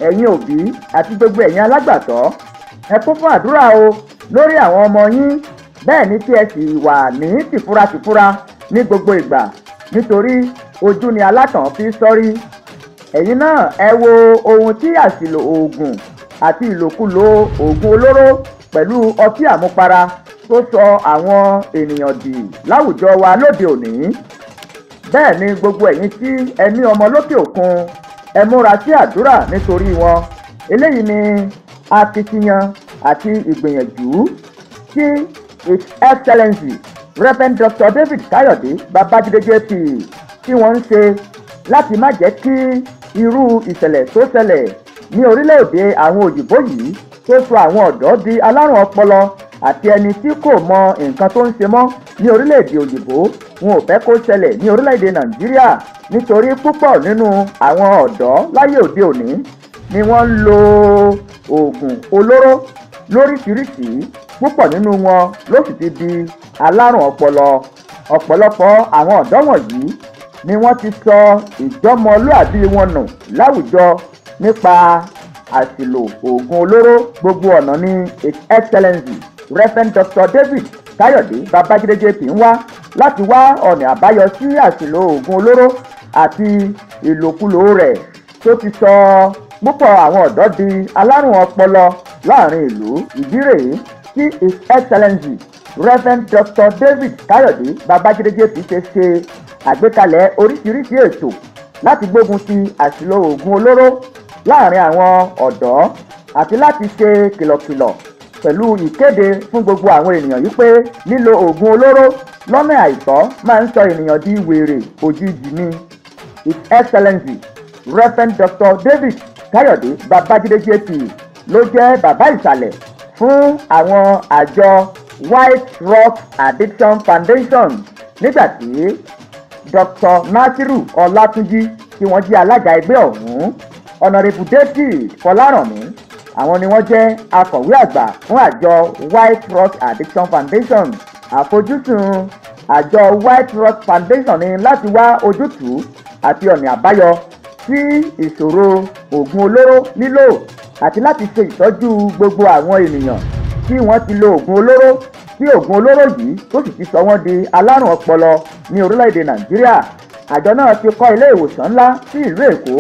ẹ̀yin òbí àti gbogbo ẹ̀yin alágbàtọ́ ẹ kún fún àdúrà o lórí àwọn ọmọ yín, bẹ́ẹ̀ ni tí ẹ sì wà ní tìfura ní gbogbo ìgbà, nítorí ojú ni alákàn fi sọ́rí. ẹ̀yin náà ẹ wo ohun tí àṣìlò oògùn àti ìlòkulò oògùn olóró pẹ̀lú ọtí àmupara tó sọ àwọn ènìyàn dì láwùjọ wa lóde òní. bẹ́ẹ̀ ni gbogbo ẹ̀yin tí ẹ ní ọmọ lókè òkun, ẹ múra sí àdúrà nítorí wọn. eléyìí ni akitiyan àti ìgbìyànjú tí His Excellency Reverend Dr. David Káyọ̀dé Babájídé JP tí wọ́n ń ṣe láti má jẹ́ kí irú ìṣẹ̀lẹ̀ tó ṣẹlẹ̀ ní orílẹ̀-èdè àwọn òyìnbó yìí tó sọ àwọn ọ̀dọ́ di alárùn ọpọlọ àti ẹni tí kò mọ nǹkan tó ń ṣe mọ́ ní orílẹ̀-èdè òyìnbó. wọn ò fẹ́ kó ṣẹlẹ̀ ní orílẹ̀-èdè Nàìjíríà, nítorí púpọ̀ nínú àwọn ọ̀dọ́ láyé òde òní ni wọ́n ń lo oògùn olóró lóríṣiríṣi. púpọ̀ nínú wọn ló sì ti di alárùn ọpọlọ. ọ̀pọ̀lọpọ̀ àwọn ọ̀dọ́ wọ̀nyí ni wọ́n ti sọ ìjọmọlúàbí wọn nù láwùjọ nípa àṣìlò oògùn olóró. gbogbo ọ̀nà ni His Excellency Reverend Dr. David Káyọ̀dé Babájídé JP ń wá láti wá ọ̀nà àbáyọ sí àṣìlò oògùn olóró àti ìlòkulò rẹ̀ tó ti sọ púpọ̀ àwọn ọ̀dọ́ di alárùn ọpọlọ láàrin ìlú. ìdí rèé tí His Excellency Reverend Dr. David Káyọ̀dé Babájídé JP ṣe àgbékalẹ̀ oríṣiríṣi ètò láti gbógun ti àṣìlò oògùn olóró láàrin àwọn ọ̀dọ́ àti láti ṣe kìlọ̀kìlọ̀ pẹ̀lú ìkéde fún gbogbo àwọn ènìyàn yìí pé lílo oògùn olóró lọ́nà àìtọ́ máa ń sọ ènìyàn di wèrè òjijì ni. His Excellency Reverend Dr. David Káyọ̀dé Babájídé JP ló jẹ́ bàbá ìsàlẹ̀ fún àwọn àjọ White Rock Addiction Foundation nígbà tí Dr. Nasiru Ọlátúnjí tí wọ́n jẹ́ alága ẹgbẹ́ ọ̀hún. Honorable David Fọlárànmí àwọn ni wọ́n jẹ́ akọ̀wé àgbà fún àjọ White Rock Addiction Foundation. àfojúsùn àjọ White Rock Foundation ni láti wá ojútùú àti ọ̀nà àbáyọ sí ìṣòro oògùn olóró lílò àti láti ṣe ìtọ́jú gbogbo àwọn ènìyàn tí wọ́n ti lo oògùn olóró tí oògùn olóró yìí tó sì ti sọ wọ́n di alárùn ọpọlọ ní orílẹ̀-èdè Nàìjíríà. àjọ náà ti kọ́ ilé ìwòsàn ńlá sí ìlú Èkó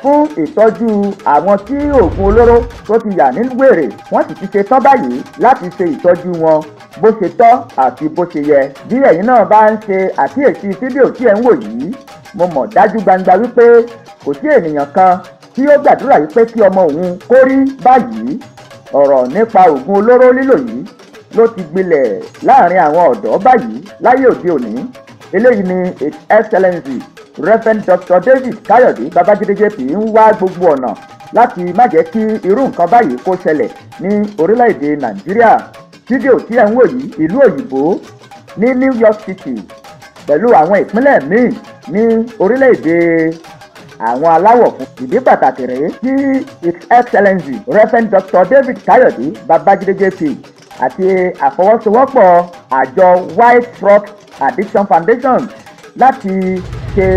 fún ìtọ́jú àwọn tí oògùn olóró tó ti yà ní wèrè. wọ́n sì ti ṣe tán báyìí láti ṣe ìtọ́jú wọn bó ṣe tọ́ àti bó ṣe yẹ. bí ẹ̀yin náà bá ń ṣe àkíyèsí fídíò tí ẹ̀ ń wò yìí, mo mọ̀ dájú gbangba wípé kò sí ènìyàn kan tí ó gbàdúrà yìí pé kí ọmọ òun kó rí báyìí. ọ̀rọ̀ nípa oògùn olóró lílò yìí ló ti gbilẹ̀ láàrin àwọn ọ̀dọ́ báyìí láyé òde òní. eléyìí ni His Excellency Reverend Dr. David Káyọ̀dé Babájídé JP ń wá gbogbo ọ̀nà láti má jẹ́ kí irú nǹkan báyìí kó ṣẹlẹ̀ ní orílẹ̀-èdè Nàìjíríà. fídíò tí ẹ̀ ń wò yìí, ìlú òyìnbó ní New York City pẹ̀lú àwọn ìpínlẹ̀ míì ní orílẹ̀-èdè àwọn aláwọ̀ fún. ìdí pàtàkì rèé tí His Excellency Reverend Dr. David Káyọ̀dé Babájídé JP àti àfọwọ́sowọ́pọ̀ àjọ White Rock Addiction Foundation láti ṣe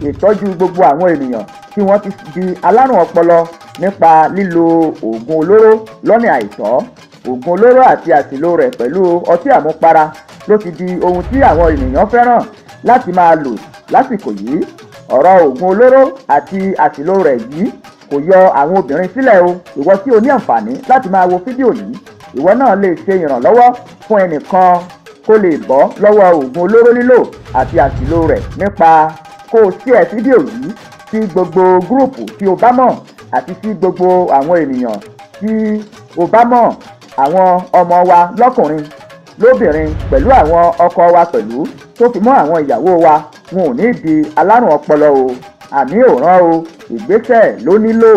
ìtọ́jú gbogbo àwọn ènìyàn tí wọ́n ti di alárùn ọpọlọ nípa lílo oògùn olóró lọ́nà àìtọ́. oògùn olóró àti àṣìlò rẹ̀ pẹ̀lú ọtí àmupara ló ti di ohun tí àwọn ènìyàn fẹ́ràn láti máa lò lásìkò yìí. ọ̀rọ̀ oògùn olóró àti àṣìlò rẹ̀ yìí kò yọ àwọn obìnrin sílẹ̀ o. ìwọ tí o ní àǹfààní láti máa wo fídíò yìí, ìwọ náà lè ṣe ìrànlọ́wọ́ fún ẹnìkan kó lè bọ́ lọ́wọ́ oògùn olóró lílò àti àṣìlò rẹ̀ nípa kó o share fídíò yìí sí gbogbo gúrùpù tí o bá mọ̀ àti sí gbogbo àwọn ènìyàn tí o bá mọ̀. àwọn ọmọ wa lọ́kùnrin lóbìnrin pẹ̀lú àwọn ọkọ wa pẹ̀lú tó fi mọ́ àwọn ìyàwó wa, wọn ò ní di alárùn ọpọlọ o. àmì òràn o, ìgbésẹ̀ ló nílò.